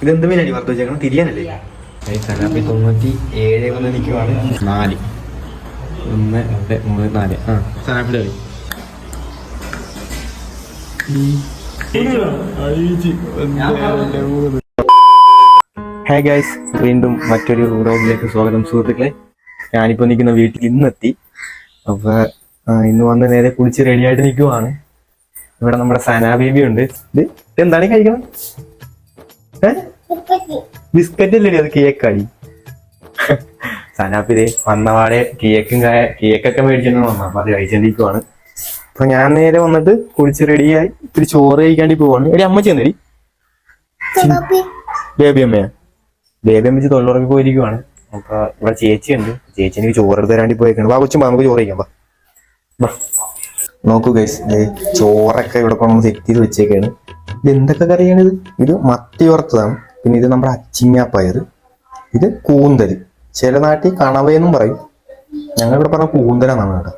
ഇതെന്ത് മീനാണ് വറുത്ത് വെച്ചേക്കണം? തിരിയാനല്ലേ? 97 വന്ന് നിൽക്കുവാണ്. 4 1 2 3 4 സനാപ്പിടെ ഹായ് ഗൈസ്, വീണ്ടും മറ്റൊരു വ്ലോഗിലേക്ക് സ്വാഗതം സുഹൃത്തുക്കളെ. ഞാനിപ്പോൾ നിൽക്കുന്ന വീട്ടിൽ ഇന്നെത്തി. അപ്പോൾ ഇന്ന് വന്ന് നേരെ കുളിച്ച് റെഡിയായിട്ട് നിൽക്കുവാണ്. ഇവിടെ നമ്മുടെ സനാ ബേബി ഉണ്ട്. ഇത് എന്താണ് കഴിക്കണം? ബിസ്ക്കറ്റ് അല്ലേ? അത് കേക്കാടി. സനാപ്പിതേ വന്നപാടെ കേക്കൊക്കെ മേടിച്ചിട്ട് വന്നു. അപ്പൊ അത് കഴിച്ചോണ്ടിരിക്കുവാണ്. അപ്പൊ ഞാൻ നേരെ വന്നിട്ട് കുളിച്ച് റെഡിയായി ഇത്തിരി ചോറ് കഴിക്കാണ്ടി പോവാണ്. എടി അമ്മച്ചി എന്നടി ബേബി അമ്മയാ. ബേബി അമ്മച്ചി തൊഴിലുറപ്പി പോയിരിക്കുവാണ്. അപ്പൊ ഇവിടെ ചേച്ചി ഉണ്ട്. ചേച്ചി എനിക്ക് ചോറ് എടുത്ത് തരാണ്ടി പോയേക്കാണ്. വാ കൊച്ചുമ്പോ നമുക്ക് ചോറ് കഴിക്കാം. വാ നോക്കൂ ഗൈസ്, ചോറൊക്കെ ഇവിടെ കൊണ്ടു സെറ്റ് ചെയ്ത് വെച്ചേക്കാണ്. ഇത് എന്തൊക്കെ കറിയാണിത്? ഇത് മത്തി വറുത്തതാണ്. പിന്നെ ഇത് നമ്മുടെ അച്ചിങ്ങാപ്പയർ. ഇത് കൂന്തൽ. ചില നാട്ടിൽ കണവയെന്നും പറയും. ഞങ്ങളിവിടെ പറഞ്ഞ കൂന്തലെന്നാണ് കേട്ടോ.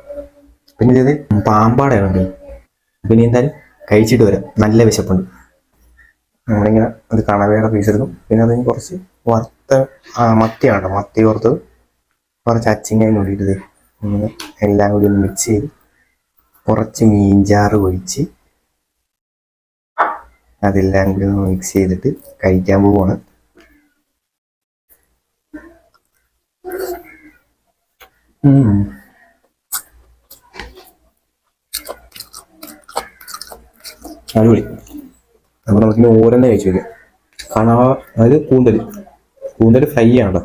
പിന്നെ ഇത് പാമ്പാടയാണ്. പിന്നെ എന്തായാലും കഴിച്ചിട്ട് വരാം. നല്ല വിശപ്പുണ്ട്. നമ്മളിങ്ങനെ ഒരു കണവയുടെ പീസ് എടുക്കും. പിന്നെ അതിന് കുറച്ച് വറുത്ത മത്തിയാണ് കേട്ടോ. മത്തി വറുത്തത് കുറച്ച് അച്ചിങ്ങയും കൂടിയിട്ട് ഇങ്ങനെ എല്ലാം കൂടി ഒന്ന് മിക്സ് ചെയ്ത് കുറച്ച് മീൻചാറ് ഒഴിച്ച് അതെല്ലാം കൂടി ഒന്ന് മിക്സ് ചെയ്തിട്ട് കഴിക്കാൻ പോവാണ്. അടിപൊളി. അപ്പൊ നമുക്കിനി ഓരോന്നെ കഴിച്ചു വയ്ക്കാം. കണവ, അതായത് കൂന്തൽ ഫ്രൈ ആണ്.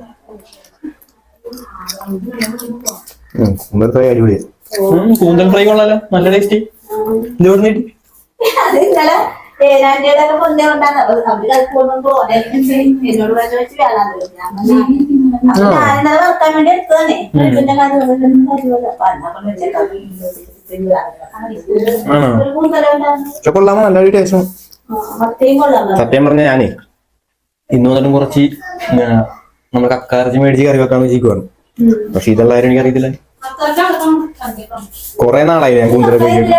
കൂന്തൽ ഫ്രൈ അടിപൊളിയാണ്. കൂന്തൽ ഫ്രൈ കൊള്ളാലോ, നല്ല ടേസ്റ്റ്. ഇതോടെ കൊള്ളാമോ? നല്ലൊരു ടേസ്റ്റും. സത്യം പറഞ്ഞ ഞാനേ ഇന്ന് മുതലും കുറച്ച് നമ്മുടെ കക്കാറച്ചി മേടിച്ച് കറി വെക്കാന്ന് വെച്ചിരിക്കുവാണ്. പക്ഷെ ഇതെല്ലാവരും എനിക്ക് അറിയത്തില്ല. കൊറേ നാളായി ഞാൻ കൂന്തലൊക്കെ കഴിച്ചിട്ട്.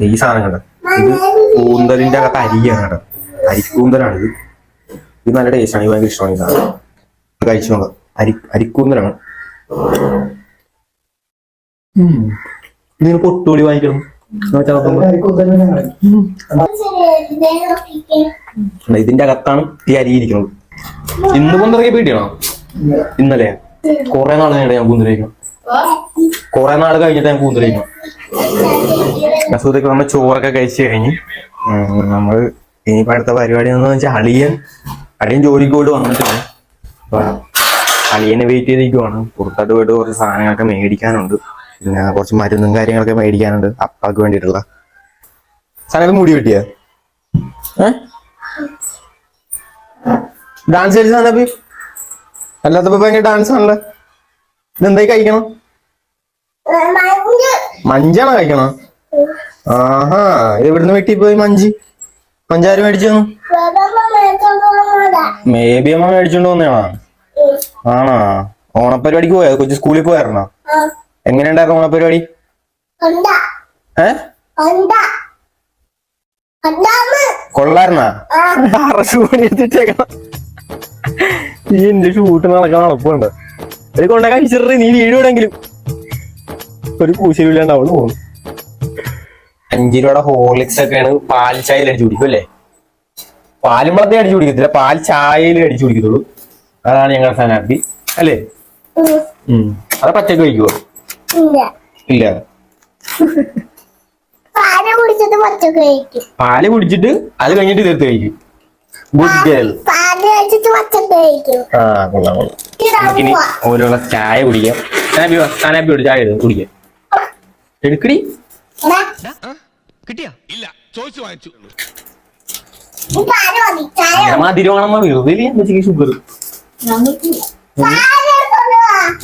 ഈ സാധനം കണ്ട, ഇത് കൂന്തലിന്റെ അകത്ത് അരിയാണ് കേട്ടോ. അരിക്കൂന്തലാണിത്. ഇത് നല്ല ടേസ്റ്റാണ്. ഇത് ഭയങ്കര ഇഷ്ടമാണ് ഈ സാധനം. കഴിച്ചു നോക്കാം. അരിക്കൂന്തലാണ്. ഇതിന് പൊട്ടുപൊടി വാങ്ങിക്കണം. ഇതിന്റെ അകത്താണ് ഈ അരി ഇരിക്കുന്നത്. ഇന്ന് കൂന്തറൊക്കെ പീടിയാണോ? ഇന്നലെ കൊറേ നാൾ കഴിഞ്ഞിട്ട് ഞാൻ കൂന്തൽ കഴിക്കണം. കൊറേ നാൾ കഴിഞ്ഞിട്ട് ഞാൻ കൂന്തൽ കഴിക്കണം. അസുഖത്തൊക്കെ നമ്മൾ ചോറൊക്കെ കഴിച്ചു കഴിഞ്ഞ് നമ്മൾ ഇനിയിപ്പോ അടുത്ത പരിപാടി എന്ന് വെച്ചാൽ അളിയൻ ജോലിക്ക് പോയിട്ട് വന്നിട്ടുണ്ട്. അപ്പൊ അളിയനെ വെയിറ്റ് ചെയ്തിരിക്കുവാണ്. പുറത്തോട്ട് പോയിട്ട് കുറച്ച് സാധനങ്ങളൊക്കെ മേടിക്കാനുണ്ട്. പിന്നെ കുറച്ച് മരുന്നും കാര്യങ്ങളൊക്കെ മേടിക്കാനുണ്ട് അപ്പാക്ക് വേണ്ടിയിട്ടുള്ള സാധനം. മുടി വെട്ടിയ ഡാൻസ് കളിച്ച സാധനം അല്ലാത്തപ്പോ ഭയങ്കര ഡാൻസ് ആണല്ലോ. ഇതെന്തായി കഴിക്കണം? മഞ്ചാണോ കഴിക്കണം? ആഹാ, എവിടുന്ന് വെട്ടിപ്പോയി മഞ്ചാര് മേടിച്ചു? മേബി അമ്മ മേടിച്ചോണ്ട് വന്നേണോ? ആണോ? ഓണപ്പരിപാടിക്ക് പോയോ? കൊച്ചു സ്കൂളിൽ പോയായിരുന്നോ? എങ്ങനെയുണ്ടായിരുന്നു ഓണപ്പരിപാടി? കൊള്ളായിരുന്നാ? അറസ്റ്റ് പണി എടുത്തിട്ടേക്കണം. ഈ എന്റെ ഷൂട്ട് നടക്കാൻ നടപ്പുണ്ട്. ഒരു കൊണ്ട കഴിച്ചിട്ട് നീ വീഡിയോടെങ്കിലും ഒരു കൂശലില്ലാണ്ട് അവള് പോകുന്നു. 5 രൂപയുടെ ഹോർലിക്സ് ഒക്കെയാണ് പാൽ ചായയിൽ അടിച്ചു കുടിക്കും അല്ലേ? പാലും വെള്ളത്തിൽ അടിച്ചു കുടിക്കത്തില്ല, പാൽ ചായയിൽ അടിച്ചു കുടിക്കത്തുള്ളൂ. അതാണ് ഞങ്ങളുടെ സനാപ്പി അല്ലേ? അത് പച്ചക്ക് കഴിക്കുവോ? ഇല്ല, പാല് കുടിച്ചിട്ട് അത് കഴിഞ്ഞിട്ട് തീർത്ത് കഴിക്കും. Good girl. ആ കൊള്ളാം കൊള്ളാം. നമുക്കിനി ഓരോ ചായ കുടിക്കാം. സനാപ്പിയോട് ചായ കുടിക്കാം. എടുക്കടി. മധുരമാണെന്നോ വെറുതെ ഷുഗർ.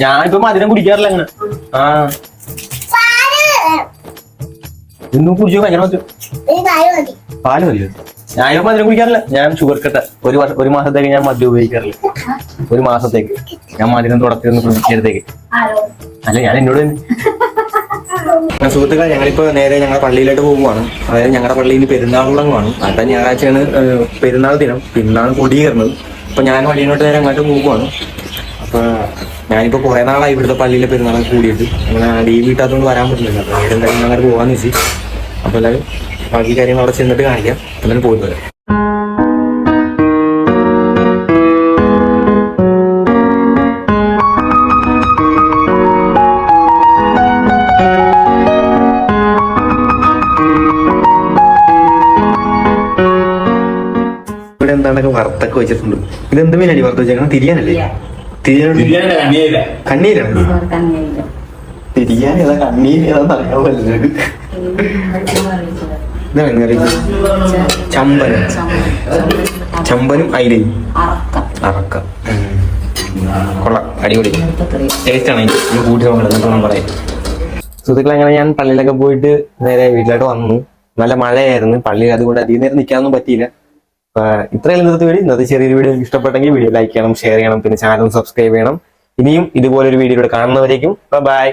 ഞാനിപ്പോ മധുരം കുടിക്കാറില്ല അങ്ങനെ. ഇന്നും കുടിച്ചോ? ഭയങ്കര മധുരം. പാല് മതിയോ? ഞാനിപ്പോ മധുരം കുടിക്കാറില്ല. ഞാൻ ഷുഗർ കട്ട. ഒരു മാസത്തേക്ക് ഞാൻ മദ്യം ഉപയോഗിക്കാറില്ല. ഒരു മാസത്തേക്ക് ഞാൻ മധുരം തുടക്കത്തിൽ കുടിച്ചെടുത്തേക്ക്. അല്ല, ഞാൻ എന്നോട് സുഹൃത്തുക്കളെ, ഞങ്ങളിപ്പോ നേരെ ഞങ്ങളുടെ പള്ളിയിലോട്ട് പോകുവാണ്. അതായത് ഞങ്ങളുടെ പള്ളിയിൽ പെരുന്നാളുടങ്ങുവാണ്. അടുത്ത ഞായറാഴ്ചയാണ് പെരുന്നാൾ ദിനം. പെരുന്നാൾ കൊടിയേറുന്നത്. അപ്പൊ ഞാൻ പള്ളിയിലോട്ട് നേരെ അങ്ങോട്ട് പോകുവാണ്. അപ്പൊ ഞാനിപ്പോ കുറെ നാളായി ഇവിടുത്തെ പള്ളിയിലെ പെരുന്നാളൊക്കെ കൂടിയിട്ട് അങ്ങനെ ലീവ് കിട്ടാത്തതുകൊണ്ട് വരാൻ പറ്റില്ല. അപ്പൊ എന്തായാലും അങ്ങോട്ട് പോകാന്ന് വെച്ച്. അപ്പൊ എല്ലാവരും ബാക്കി കാര്യങ്ങൾ അവിടെ ചെന്നിട്ട് കാണിക്കാം. എന്നാലും പോയിട്ട് വരാം. ഇവിടെ എന്താണ്ടൊക്കെ വറുത്തൊക്കെ വെച്ചിട്ടുണ്ട്. ഇതെന്ത് മീനടി വറുത്ത് വെച്ചേക്കണം? തിരിയാനല്ലേ? കണ്ണീരാണ്. തിരിയാൻ ഏതാ കണ്ണീര് ഏതാന്ന് അറിയാൻ പറ്റില്ല. ഇതാണ് കറി. ചമ്പനും അയിലയും അറക്ക. കൊള്ളാം, അടിപൊളി ടേസ്റ്റ് ആണ്. കൂട്ടി നോക്കണം പറയാം. സുഹൃത്തുക്കളെ, അങ്ങനെ ഞാൻ പള്ളിയിലൊക്കെ പോയിട്ട് നേരെ വീട്ടിലോട്ട് വന്നു. നല്ല മഴയായിരുന്നു പള്ളിയിൽ, അതുകൊണ്ട് അധികം നേരം നിൽക്കാനൊന്നും പറ്റിയില്ല. ഇത്രയും ഇന്നത്തെ ചെറിയൊരു വീഡിയോ നിങ്ങൾക്ക് ഇഷ്ടപ്പെട്ടെങ്കിൽ വീഡിയോ ലൈക്ക് ചെയ്യണം, ഷെയർ ചെയ്യണം, പിന്നെ ചാനൽ സബ്സ്ക്രൈബ് ചെയ്യണം. ഇനിയും ഇതുപോലൊരു വീഡിയോയിലൂടെ കാണുന്നവരേക്കും ബൈ.